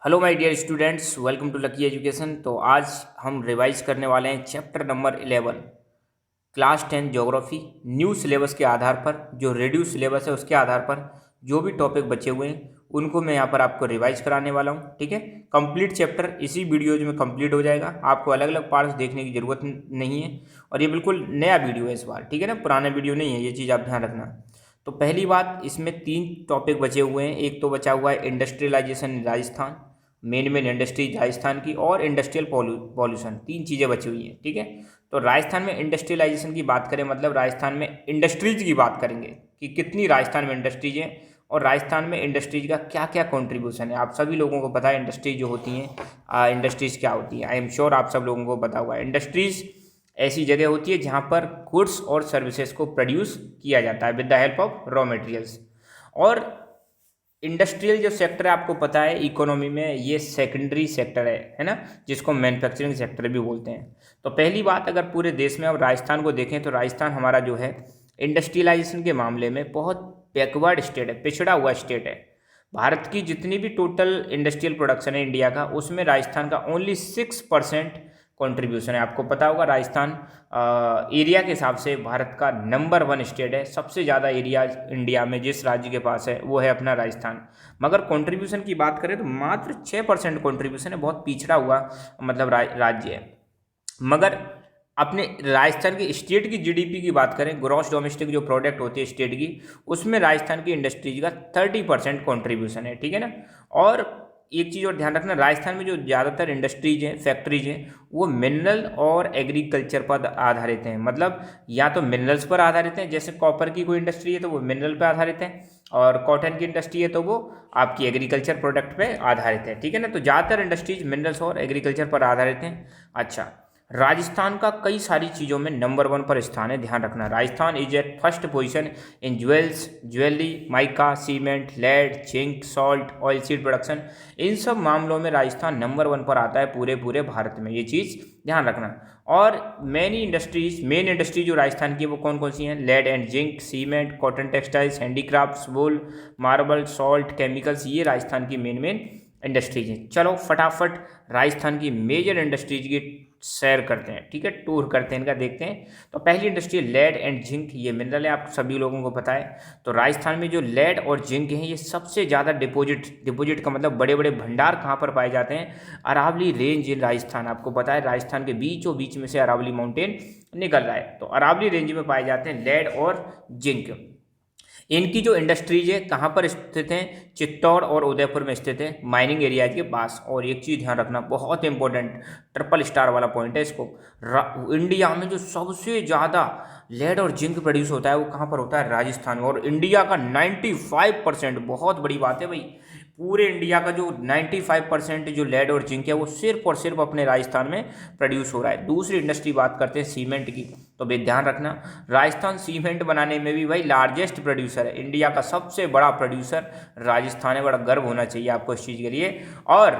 Hello my dear students, welcome to lucky education. तो आज हम रिवाइज करने वाले हैं chapter number 11 class 10 geography. New syllabus के आधार पर, जो रेड्यूस सिलेबस है उसके आधार पर जो भी टॉपिक बचे हुए हैं उनको मैं यहाँ पर आपको रिवाइज कराने वाला हूँ। ठीक है, कंप्लीट चैप्टर इसी वीडियोज में कंप्लीट हो जाएगा। आपको अलग अलग पार्ट्स देखने की जरूरत नहीं है और ये बिल्कुल नया वीडियो है इस बार। ठीक है ना, पुराना वीडियो नहीं है, ये चीज़ आप ध्यान रखना। तो पहली बात, इसमें 3 टॉपिक बचे हुए हैं। एक तो बचा हुआ है इंडस्ट्रियलाइजेशन इन राजस्थान, मेन इंडस्ट्रीज राजस्थान की, और इंडस्ट्रियल पॉल्यूशन। 3 चीज़ें बची हुई हैं। ठीक है, तो राजस्थान में इंडस्ट्रियलाइजेशन की बात करें, मतलब राजस्थान में इंडस्ट्रीज की बात करेंगे कि कितनी राजस्थान में इंडस्ट्रीज हैं और राजस्थान में इंडस्ट्रीज का क्या क्या कंट्रीब्यूशन है। आप सभी लोगों को पता है इंडस्ट्रीज जो होती हैं, इंडस्ट्रीज क्या होती है। आई एम श्योर आप सब लोगों को पता हुआ है। इंडस्ट्रीज ऐसी जगह होती है जहाँ पर गुड्स और सर्विसेज को प्रोड्यूस किया जाता है with the help of raw materials. और इंडस्ट्रियल जो सेक्टर है, आपको पता है इकोनॉमी में ये सेकेंडरी सेक्टर है ना, जिसको मैन्युफैक्चरिंग सेक्टर भी बोलते हैं। तो पहली बात, अगर पूरे देश में अब राजस्थान को देखें तो राजस्थान हमारा जो है इंडस्ट्रियलाइजेशन के मामले में बहुत बैकवर्ड स्टेट है, पिछड़ा हुआ स्टेट है। भारत की जितनी भी टोटल इंडस्ट्रियल प्रोडक्शन है इंडिया का, उसमें राजस्थान का ओनली 6% कंट्रीब्यूशन है। आपको पता होगा राजस्थान एरिया के हिसाब से भारत का नंबर 1 स्टेट है। सबसे ज़्यादा एरिया इंडिया में जिस राज्य के पास है वो है अपना राजस्थान। मगर कंट्रीब्यूशन की बात करें तो मात्र 6% कंट्रीब्यूशन है, बहुत पिछड़ा हुआ मतलब राज्य है। मगर अपने राजस्थान की स्टेट की जीडीपी की बात करें, ग्रॉस डोमेस्टिक जो प्रोडक्ट होती है स्टेट की, उसमें राजस्थान की इंडस्ट्रीज का 30% कॉन्ट्रीब्यूशन है। ठीक है ना। और एक चीज़ और ध्यान रखना, राजस्थान में जो ज़्यादातर इंडस्ट्रीज हैं, फैक्ट्रीज हैं, वो मिनरल और एग्रीकल्चर पर आधारित हैं। मतलब या तो मिनरल्स पर आधारित हैं, जैसे कॉपर की कोई इंडस्ट्री है तो वो मिनरल पर आधारित है, और कॉटन की इंडस्ट्री है तो वो आपकी एग्रीकल्चर प्रोडक्ट पे आधारित है। ठीक है ना, तो ज़्यादातर इंडस्ट्रीज मिनरल्स और एग्रीकल्चर पर आधारित हैं। अच्छा, राजस्थान का कई सारी चीज़ों में नंबर 1 पर स्थान है, ध्यान रखना। Rajasthan is at first position in jewels, jewellery, mica, cement, lead, zinc, salt, oil seed production. इन सब मामलों में राजस्थान नंबर 1 पर आता है पूरे भारत में, ये चीज़ ध्यान रखना। और मेन इंडस्ट्री जो राजस्थान की है वो कौन कौन सी हैं? Lead and zinc, cement, cotton textiles, handicrafts, wool, marble, salt, chemicals, ये राजस्थान की मेन इंडस्ट्रीज हैं। चलो फटाफट राजस्थान की मेजर इंडस्ट्रीज की सैर करते हैं। ठीक है, टूर करते हैं, इनका देखते हैं। तो पहली इंडस्ट्री लेड एंड जिंक, ये मिनरल है, आप सभी लोगों को पता है। तो राजस्थान में जो लेड और जिंक हैं, ये सबसे ज़्यादा डिपोजिट का मतलब बड़े बड़े भंडार कहाँ पर पाए जाते हैं? Aravalli range in Rajasthan. आपको पता है राजस्थान के बीचों बीच में से अरावली माउंटेन निकल रहा है, तो अरावली रेंज में पाए जाते हैं लेड और जिंक। इनकी जो इंडस्ट्रीज है कहाँ पर स्थित हैं? चित्तौड़ और उदयपुर में स्थित है, माइनिंग एरियाज के पास। और एक चीज़ ध्यान रखना, बहुत इंपॉर्टेंट, ट्रिपल स्टार वाला पॉइंट है इसको। इंडिया में जो सबसे ज़्यादा लेड और जिंक प्रोड्यूस होता है वो कहाँ पर होता है? राजस्थान में। और इंडिया का 95%, बहुत बड़ी बात है भाई, पूरे इंडिया का जो 95% जो लेड और जिंक है वो सिर्फ और सिर्फ अपने राजस्थान में प्रोड्यूस हो रहा है। दूसरी इंडस्ट्री बात करते हैं सीमेंट की, तो भाई ध्यान रखना, राजस्थान सीमेंट बनाने में भी भाई लार्जेस्ट प्रोड्यूसर है, इंडिया का सबसे बड़ा प्रोड्यूसर राजस्थान है। बड़ा गर्व होना चाहिए आपको इस चीज़ के लिए। और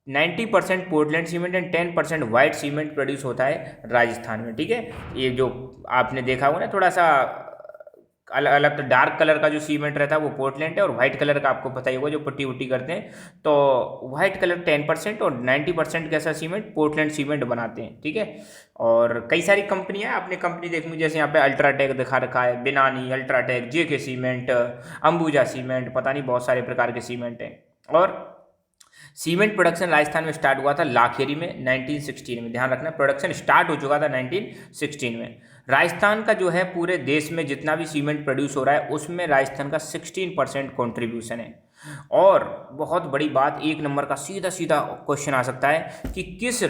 90% Portland cement and 10% white cement produce होता है राजस्थान में। ठीक है, ये जो आपने देखा होगा ना थोड़ा सा अलग अलग, तो डार्क कलर का जो सीमेंट रहता है वो पोर्टलैंड है, और व्हाइट कलर का आपको पता ही होगा जो पुट्टी वुट्टी करते हैं, तो व्हाइट कलर 10% और 90% कैसा सीमेंट? पोर्टलैंड सीमेंट बनाते हैं। ठीक है, और कई सारी कंपनियां हैं, आपने कंपनी देखनी जैसे यहाँ पे अल्ट्राटेक दिखा रखा है, बिनानी, अल्ट्राटेक, जेके सीमेंट, अंबुजा सीमेंट, पता नहीं बहुत सारे प्रकार के सीमेंट हैं। और सीमेंट प्रोडक्शन राजस्थान में स्टार्ट हुआ था लाखेरी में 1916 में, ध्यान रखना प्रोडक्शन स्टार्ट हो चुका था 1916 में। राजस्थान का जो है पूरे देश में जितना भी सीमेंट प्रोड्यूस हो रहा है उसमें राजस्थान का 16% कॉन्ट्रीब्यूशन है। और बहुत बड़ी बात, एक नंबर का सीधा सीधा क्वेश्चन आ सकता है कि किस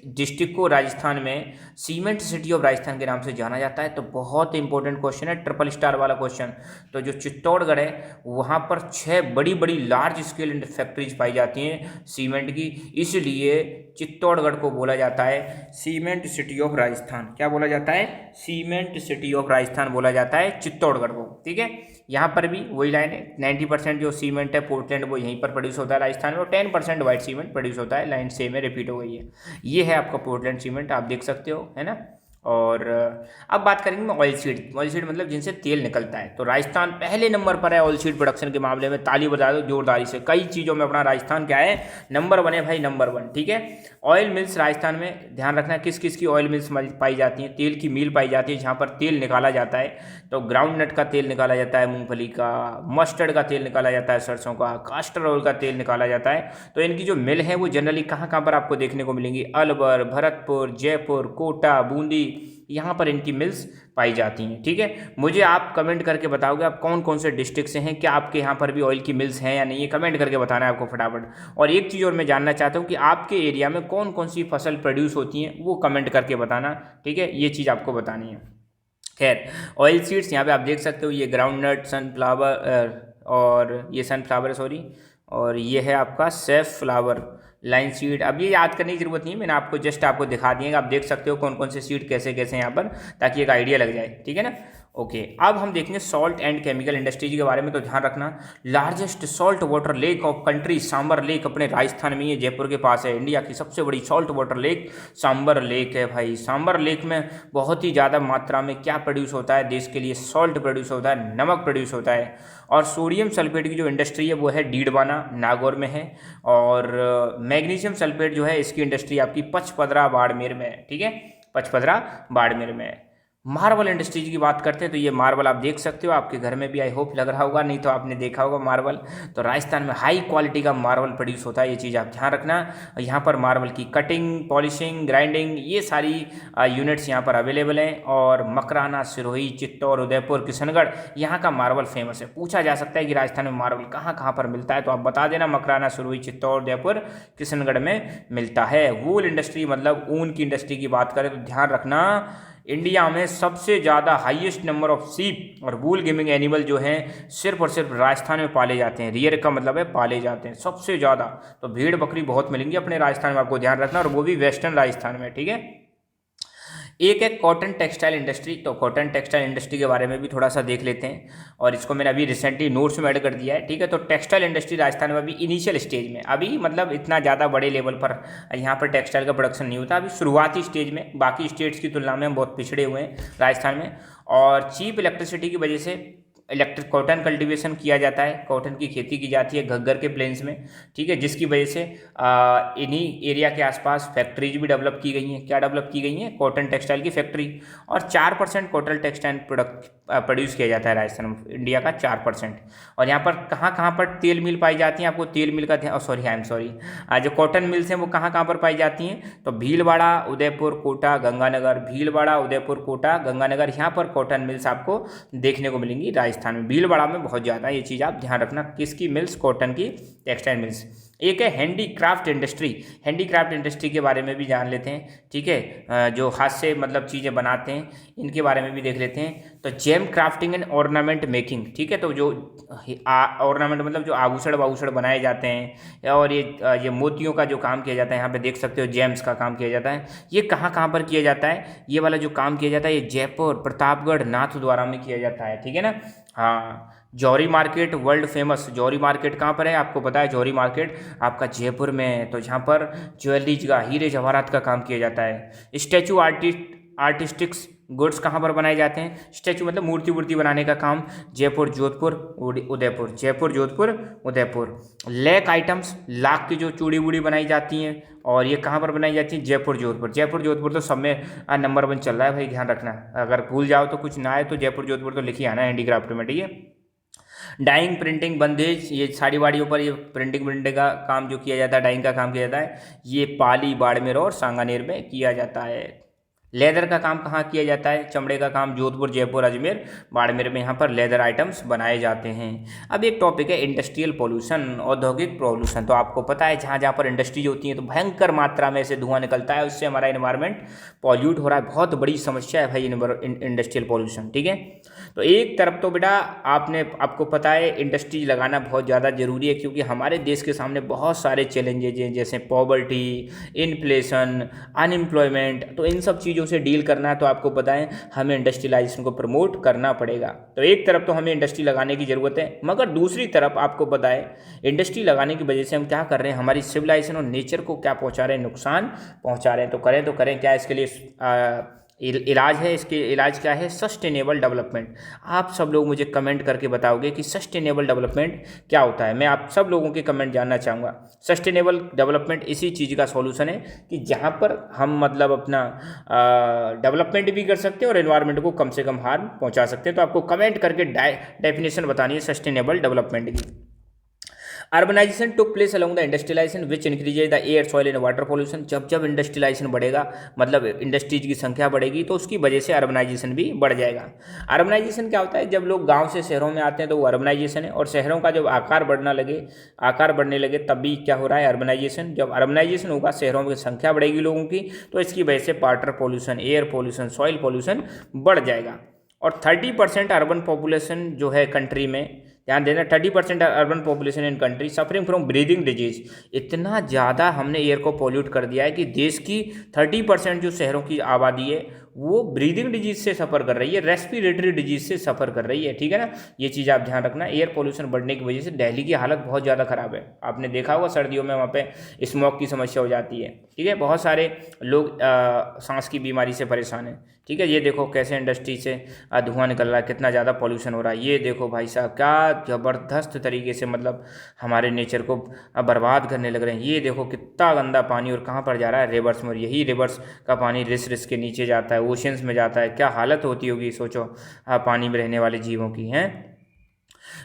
डिस्ट्रिक्ट को राजस्थान में सीमेंट सिटी ऑफ राजस्थान के नाम से जाना जाता है? तो बहुत इंपॉर्टेंट क्वेश्चन है, ट्रिपल स्टार वाला क्वेश्चन। तो जो चित्तौड़गढ़ है वहाँ पर 6 बड़ी बड़ी लार्ज स्केल फैक्ट्रीज पाई जाती हैं सीमेंट की, इसलिए चित्तौड़गढ़ को बोला जाता है सीमेंट सिटी ऑफ राजस्थान। क्या बोला जाता है? सीमेंट सिटी ऑफ राजस्थान बोला जाता है चित्तौड़गढ़ को। ठीक है, यहाँ पर भी वही लाइन है, 90% जो सीमेंट है पोर्टलैंड वो यहीं पर प्रोड्यूस होता है राजस्थान में, और 10% वाइट सीमेंट प्रोड्यूस होता है, लाइन सेम है, रिपीट हो गई है। ये है आपका पोर्टलैंड सीमेंट, आप देख सकते हो, है ना। और अब बात करेंगे मैं ऑयल सीड। ऑयल सीड मतलब जिनसे तेल निकलता है, तो राजस्थान पहले नंबर पर है ऑयल सीड प्रोडक्शन के मामले में। ताली बजा दो जोरदारी से, कई चीज़ों में अपना राजस्थान क्या है, नंबर 1 है भाई, नंबर 1। ठीक है। ऑयल मिल्स राजस्थान में ध्यान रखना किस किस की ऑयल मिल्स पाई जाती हैं, तेल की मिल पाई जाती है जहाँ पर तेल निकाला जाता है। तो ग्राउंड नट का तेल निकाला जाता है, मूंगफली का, मस्टर्ड का तेल निकाला जाता है, सरसों का, कास्टर ऑयल का तेल निकाला जाता है। तो इनकी जो मिल है वो जनरली कहाँ कहाँ पर आपको देखने को मिलेंगी, अलवर, भरतपुर, जयपुर, कोटा, बूंदी, यहाँ पर इनकी मिल्स पाई जाती हैं। ठीक है। मुझे आप कमेंट करके बताओगे आप कौन कौन से डिस्ट्रिक्ट से हैं, क्या आपके यहाँ पर भी ऑयल की मिल्स हैं या नहीं, ये कमेंट करके बताना है आपको फटाफट। और एक चीज़ और मैं जानना चाहता हूँ कि आपके एरिया में कौन कौन सी फसल प्रोड्यूस होती हैं, वो कमेंट करके बताना। ठीक है, ये चीज़ आपको बतानी है। खैर, ऑयल सीड्स यहाँ पे आप देख सकते हो, ये ग्राउंड नट, सनफ्लावर, और ये सनफ्लावर सॉरी, और ये है आपका सेफ फ्लावर, लाइन सीड। अब ये याद करने की जरूरत नहीं है, मैंने आपको जस्ट आपको दिखा दिए, आप देख सकते हो कौन कौन से सीड कैसे कैसे यहाँ पर, ताकि एक आइडिया लग जाए। ठीक है ना। ओके, अब हम देखेंगे सॉल्ट एंड केमिकल इंडस्ट्रीज के बारे में। तो ध्यान रखना, largest salt water lake of country Sambhar lake अपने राजस्थान में, ये जयपुर के पास है। इंडिया की सबसे बड़ी salt water lake Sambhar lake है भाई। सांबर लेक में बहुत ही ज़्यादा मात्रा में क्या प्रोड्यूस होता है देश के लिए, सॉल्ट प्रोड्यूस होता है, नमक प्रोड्यूस होता है। और सोडियम सल्फेट की जो इंडस्ट्री है वो है डीडवाना, नागौर में है। और मैग्नीशियम सल्फेट जो है इसकी इंडस्ट्री आपकी पचपदरा बाड़मेर में है। ठीक है, पचपदरा बाड़मेर में है। मार्बल इंडस्ट्रीज की बात करते हैं तो ये मार्बल आप देख सकते हो, आपके घर में भी आई होप लग रहा होगा, नहीं तो आपने देखा होगा मार्बल। तो राजस्थान में हाई क्वालिटी का मार्बल प्रोड्यूस होता है, ये चीज़ आप ध्यान रखना। यहाँ पर मार्बल की कटिंग, पॉलिशिंग, ग्राइंडिंग, ये सारी यूनिट्स यहाँ पर अवेलेबल हैं। और मकराना, सिरोही, चित्तौड़, उदयपुर, किशनगढ़, यहाँ का मार्बल फेमस है। पूछा जा सकता है कि राजस्थान में मार्बल कहाँ कहाँ पर मिलता है, तो आप बता देना, मकराना, सिरोही, चित्तौड़, उदयपुर, किशनगढ़ में मिलता है। वूल इंडस्ट्री मतलब ऊन की इंडस्ट्री की बात करें तो ध्यान रखना, इंडिया में सबसे ज़्यादा हाईएस्ट नंबर ऑफ सीप और वूल गिविंग एनिमल जो हैं सिर्फ और सिर्फ राजस्थान में पाले जाते हैं। रियर का मतलब है पाले जाते हैं सबसे ज़्यादा। तो भेड़ बकरी बहुत मिलेंगी अपने राजस्थान में, आपको ध्यान रखना, और वो भी वेस्टर्न राजस्थान में। ठीक है। एक है कॉटन टेक्सटाइल इंडस्ट्री। तो कॉटन टेक्सटाइल इंडस्ट्री के बारे में भी थोड़ा सा देख लेते हैं, और इसको मैंने अभी रिसेंटली नोट्स में ऐड कर दिया है। ठीक है। तो टेक्सटाइल इंडस्ट्री राजस्थान में अभी इनिशियल स्टेज में, अभी मतलब इतना ज़्यादा बड़े लेवल पर यहाँ पर टेक्सटाइल का प्रोडक्शन नहीं होता, अभी शुरुआती स्टेज में, बाकी स्टेट्स की तुलना में हम बहुत पिछड़े हुए हैं राजस्थान में। और चीप इलेक्ट्रिसिटी की वजह से इलेक्ट्रिक कॉटन कल्टीवेशन किया जाता है, कॉटन की खेती की जाती है घग्गर के प्लेन्स में। ठीक है, जिसकी वजह से इन्हीं एरिया के आसपास फैक्ट्रीज भी डेवलप की गई हैं। क्या डेवलप की गई हैं? कॉटन टेक्सटाइल की फैक्ट्री। और 4% कॉटन टेक्सटाइल प्रोडक्ट प्रोड्यूस किया जाता है राजस्थान में, इंडिया का 4%। और यहाँ पर कहाँ पर तेल मिल पाई जाती हैं, आपको तेल मिल का सॉरी जो कॉटन मिल्स हैं वो कहाँ पर पाई जाती हैं, तो भीलवाड़ा, उदयपुर, कोटा, गंगानगर, भीलवाड़ा, उदयपुर, कोटा, गंगानगर, यहाँ पर कॉटन मिल्स आपको देखने को मिलेंगी राजस्थान में। भीलवाड़ा में बहुत ज़्यादा, ये चीज़ आप ध्यान रखना, किसकी मिल्स? कॉटन की टेक्सटाइल मिल्स। एक है हैंडीक्राफ्ट इंडस्ट्री। हैंडीक्राफ्ट इंडस्ट्री के बारे में भी जान लेते हैं। ठीक है, जो हाथ से मतलब चीज़ें बनाते हैं, इनके बारे में भी देख लेते हैं। तो gem crafting and ornament making. ठीक है, तो जो ऑर्नामेंट मतलब जो आभूषण बनाए जाते हैं, और ये मोतियों का जो काम किया जाता है, यहाँ पे देख सकते हो जेम्स का काम किया जाता है। ये कहाँ पर किया जाता है? ये वाला जो काम किया जाता है ये जयपुर, प्रतापगढ़, नाथद्वारा में किया जाता है। ठीक है ना। हाँ, जौहरी मार्केट वर्ल्ड फेमस। जौहरी मार्केट कहाँ पर है? आपको पता है जौहरी मार्केट आपका जयपुर में है। तो जहाँ पर ज्वेलरीज का, हीरे जवाहरात का काम किया जाता है। स्टैचू आर्टिस्टिक्स गुड्स कहाँ पर बनाए जाते हैं? स्टैचू मतलब मूर्ति बनाने का काम जयपुर, जोधपुर, उदयपुर। जयपुर, जोधपुर, उदयपुर। लैक आइटम्स, लाख की जो चूड़ी वूड़ी बनाई जाती हैं, और ये कहाँ पर बनाई जाती है? जयपुर, जोधपुर। जयपुर, जोधपुर तो सब में नंबर 1 चल रहा है भाई, ध्यान रखना। अगर भूल जाओ तो कुछ ना आए तो जयपुर, जोधपुर तो लिखी आना हैंडीक्राफ्ट में। ठीक है। डाइंग, प्रिंटिंग, बंदेज, ये साड़ी वाड़ियों पर ये प्रिंटिंग का काम जो किया जाता है, डाइंग का काम किया जाता है, ये पाली, बाड़मेर और सांगानेर में किया जाता है। लेदर का काम कहाँ किया जाता है? चमड़े का काम जोधपुर, जयपुर, अजमेर, बाड़मेर में यहाँ पर लेदर आइटम्स बनाए जाते हैं। अब एक टॉपिक है इंडस्ट्रियल पोल्यूशन, औद्योगिक पोल्यूशन। तो आपको पता है जहाँ पर इंडस्ट्रीज होती हैं तो भयंकर मात्रा में से धुआं निकलता है, उससे हमारा इन्वायरमेंट पॉल्यूट हो रहा है। बहुत बड़ी समस्या है भाई इंडस्ट्रियल पोल्यूशन। ठीक है। तो एक तरफ तो बेटा आपको पता है इंडस्ट्रीज लगाना बहुत ज़्यादा ज़रूरी है, क्योंकि हमारे देश के सामने बहुत सारे चैलेंजेज हैं, जैसे पॉवर्टी, इन्फ्लेशन, अनएम्प्लॉयमेंट। तो इन सब चीज़ों से डील करना है तो आपको पता है हमें इंडस्ट्रियलाइजेशन को प्रमोट करना पड़ेगा। तो एक तरफ तो हमें इंडस्ट्री लगाने की ज़रूरत है, मगर दूसरी तरफ आपको पता है इंडस्ट्री लगाने की वजह से हम क्या कर रहे हैं? हमारी सिविलाइजेशन और नेचर को क्या पहुंचा रहे हैं? नुकसान पहुंचा रहे हैं। तो करें क्या इसके लिए इलाज है, इसके इलाज क्या है, सस्टेनेबल डेवलपमेंट। आप सब लोग मुझे कमेंट करके बताओगे कि सस्टेनेबल डेवलपमेंट क्या होता है। मैं आप सब लोगों के कमेंट जानना चाहूँगा। सस्टेनेबल डेवलपमेंट इसी चीज़ का सॉल्यूशन है कि जहाँ पर हम मतलब अपना डेवलपमेंट भी कर सकते हैं और एनवायरनमेंट को कम से कम हार्म पहुँचा सकते हैं। तो आपको कमेंट करके डेफिनेशन बतानी है सस्टेनेबल डेवलपमेंट की। Urbanisation took place along the industrialisation which increases the air soil and water pollution. जब जब इंडस्ट्रियलाइजेशन बढ़ेगा, मतलब इंडस्ट्रीज की संख्या बढ़ेगी, तो उसकी वजह से अर्बनाइजेशन भी बढ़ जाएगा। अर्बनाइजेशन क्या होता है, जब लोग गांव से शहरों में आते हैं तो वो अर्बनाइजेशन है, और शहरों का जब आकार बढ़ने लगे तब भी क्या हो रहा है, अर्बनाइजेशन। जब अर्बनाइजेशन होगा, शहरों की संख्या बढ़ेगी लोगों की, तो इसकी वजह से water pollution, air pollution, soil pollution बढ़ जाएगा। और 30% अर्बन पॉपुलेशन जो है कंट्री में, ध्यान देना, 30% urban population in country suffering from breathing disease. इतना ज़्यादा हमने एयर को पॉल्यूट कर दिया है कि देश की 30% जो शहरों की आबादी है वो ब्रीदिंग डिजीज से सफ़र कर रही है, रेस्पिरेटरी डिजीज से सफ़र कर रही है। ठीक है ना, ये चीज़ आप ध्यान रखना। एयर पोल्यूशन बढ़ने की वजह से दिल्ली की हालत बहुत ज़्यादा ख़राब है। आपने देखा होगा सर्दियों में वहाँ पे स्मोक की समस्या हो जाती है। ठीक है, बहुत सारे लोग सांस की बीमारी से परेशान हैं। ठीक है, ये देखो कैसे इंडस्ट्री से धुआं निकल रहा है, कितना ज़्यादा पॉल्यूशन हो रहा है। ये देखो भाई साहब, क्या ज़बरदस्त तरीके से मतलब हमारे नेचर को बर्बाद करने लग रहे हैं। ये देखो कितना गंदा पानी, और कहाँ पर जा रहा है, रिवर्स में। और यही रिवर्स का पानी रिस रिस के नीचे जाता है, ओशंस में जाता है। क्या हालत होती होगी सोचो पानी में रहने वाले जीवों की, हैं।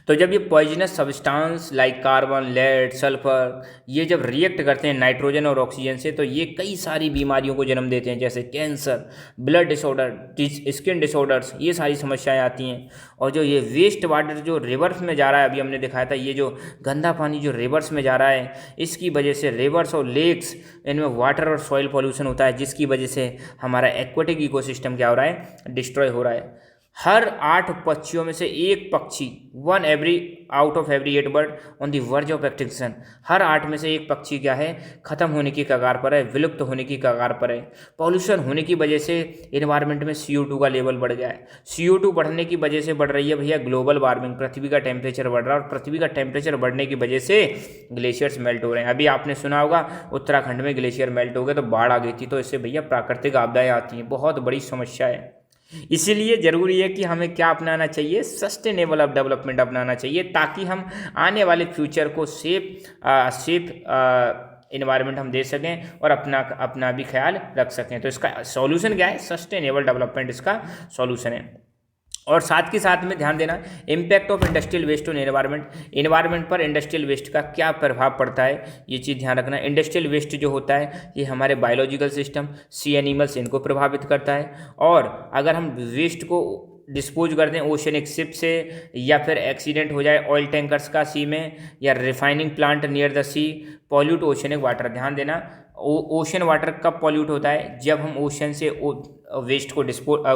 तो जब ये poisonous substance like carbon, lead, sulphur, ये जब रिएक्ट करते हैं नाइट्रोजन और ऑक्सीजन से, तो ये कई सारी बीमारियों को जन्म देते हैं, जैसे cancer, blood disorder, skin disorders, ये सारी समस्याएं आती हैं। और जो ये वेस्ट वाटर जो रिवर्स में जा रहा है, अभी हमने दिखाया था, ये जो गंदा पानी जो रिवर्स में जा रहा है, इसकी वजह से रिवर्स और लेक्स, इनमें वाटर और सॉइल पॉल्यूशन होता है, जिसकी वजह से हमारा एक्वेटिक इकोसिस्टम क्या हो रहा है, डिस्ट्रॉय हो रहा है। हर 8 पक्षियों में से एक पक्षी, 1 every out of every 8 bird on the verge of extinction, हर 8 में से एक पक्षी क्या है, खत्म होने की कगार पर है, विलुप्त होने की कगार पर है। पॉल्यूशन होने की वजह से इन्वायरमेंट में CO2 का लेवल बढ़ गया है। CO2 बढ़ने की वजह से बढ़ रही है भैया ग्लोबल वार्मिंग, पृथ्वी का टेम्परेचर बढ़ रहा है, और पृथ्वी का टेम्परेचर बढ़ने की वजह से ग्लेशियर्स मेल्ट हो रहे हैं। अभी आपने सुना होगा उत्तराखंड में ग्लेशियर मेल्ट हो गए तो बाढ़ आ गई थी। तो इससे भैया प्राकृतिक आपदाएं आती हैं, बहुत बड़ी समस्या है। इसीलिए ज़रूरी है कि हमें क्या अपनाना चाहिए, सस्टेनेबल डेवलपमेंट अपनाना चाहिए, ताकि हम आने वाले फ्यूचर को सेफ इन्वायरमेंट हम दे सकें और अपना भी ख्याल रख सकें। तो इसका सॉल्यूशन क्या है, सस्टेनेबल डेवलपमेंट इसका सॉल्यूशन है। और साथ के साथ में ध्यान देना, impact of industrial waste on environment पर इंडस्ट्रियल वेस्ट का क्या प्रभाव पड़ता है, ये चीज़ ध्यान रखना। इंडस्ट्रियल वेस्ट जो होता है ये हमारे बायोलॉजिकल सिस्टम, सी एनिमल्स, इनको प्रभावित करता है। और अगर हम वेस्ट को डिस्पोज कर दें ओशनिक शिप से, या फिर एक्सीडेंट हो जाए ऑयल टैंकर्स का सी में, या refining plant near the sea, pollute oceanic water. ध्यान देना, ओशन वाटर कब पॉल्यूट होता है, जब हम ओशन से वेस्ट को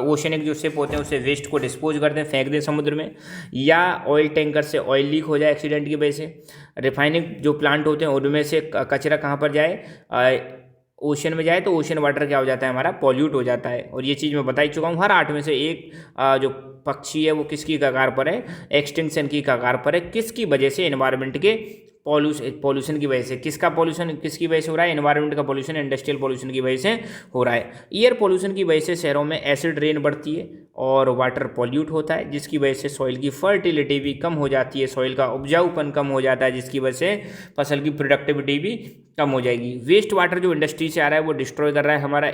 ओशनिक जो शिप होते हैं उससे वेस्ट को डिस्पोज कर दें, फेंक दें समुद्र में, या ऑयल टैंकर से ऑयल लीक हो जाए एक्सीडेंट की वजह से। रिफाइनिंग जो प्लांट होते हैं उनमें से कचरा कहाँ पर जाए, ओशन में जाए, तो ओशन वाटर क्या हो जाता है, हमारा पॉल्यूट हो जाता है। और ये चीज़ मैं बता ही चुका हूँ, हर 8 में से एक जो पक्षी है वो किसकी कगार पर है, एक्सटिंक्शन की कगार पर है। किसकी वजह से, एनवायरनमेंट के पॉल्यूशन की वजह से। किसका पॉल्यूशन किसकी वजह से हो रहा है, एनवायरनमेंट का पॉल्यूशन इंडस्ट्रियल पॉल्यूशन की वजह से हो रहा है। एयर पॉल्यूशन की वजह से शहरों में एसिड रेन बढ़ती है और वाटर पॉल्यूट होता है, जिसकी वजह से सॉइल की फर्टिलिटी भी कम हो जाती है, सॉइल का उपजाऊपन कम हो जाता है, जिसकी वजह से फसल की प्रोडक्टिविटी भी कम हो जाएगी। वेस्ट वाटर जो इंडस्ट्री से आ रहा है वो डिस्ट्रॉय कर रहा है हमारा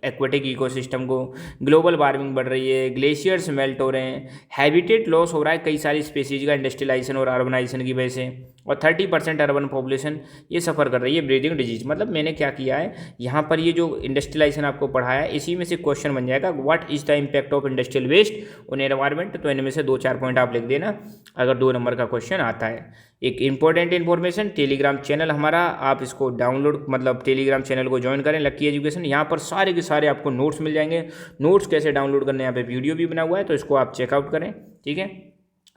एक्वेटिक इकोसिस्टम को, ग्लोबल वार्मिंग बढ़ रही है, ग्लेशियर्स मेल्ट हो रहे हैं, हैबिटेट लॉस हो रहा है कई सारी स्पीसीज का इंडस्ट्रियलाइजेशन और अर्बनाइजेशन की वजह से, और 30% अर्बन पॉपुलेशन ये सफ़र कर रही है ब्रीदिंग डिजीज। मतलब मैंने क्या किया है यहाँ पर, ये जो इंडस्ट्रियलाइजेशन आपको पढ़ाया है इसी में से क्वेश्चन बन जाएगा, what is the impact of industrial waste on environment. तो इनमें से 2-4 पॉइंट आप लिख देना अगर 2 नंबर का क्वेश्चन आता है। एक इंपॉर्टेंट इन्फॉर्मेशन, टेलीग्राम चैनल हमारा, आप इसको डाउनलोड मतलब टेलीग्राम चैनल को ज्वाइन करें, लकी एजुकेशन। यहाँ पर सारे के सारे आपको नोट्स मिल जाएंगे। नोट्स कैसे डाउनलोड करने, यहाँ पे वीडियो भी बना हुआ है, तो इसको आप चेकआउट करें। ठीक है,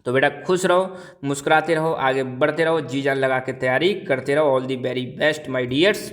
तो बेटा खुश रहो, मुस्कुराते रहो, आगे बढ़ते रहो, जी जान लगा के तैयारी करते रहो। All the very best my dears.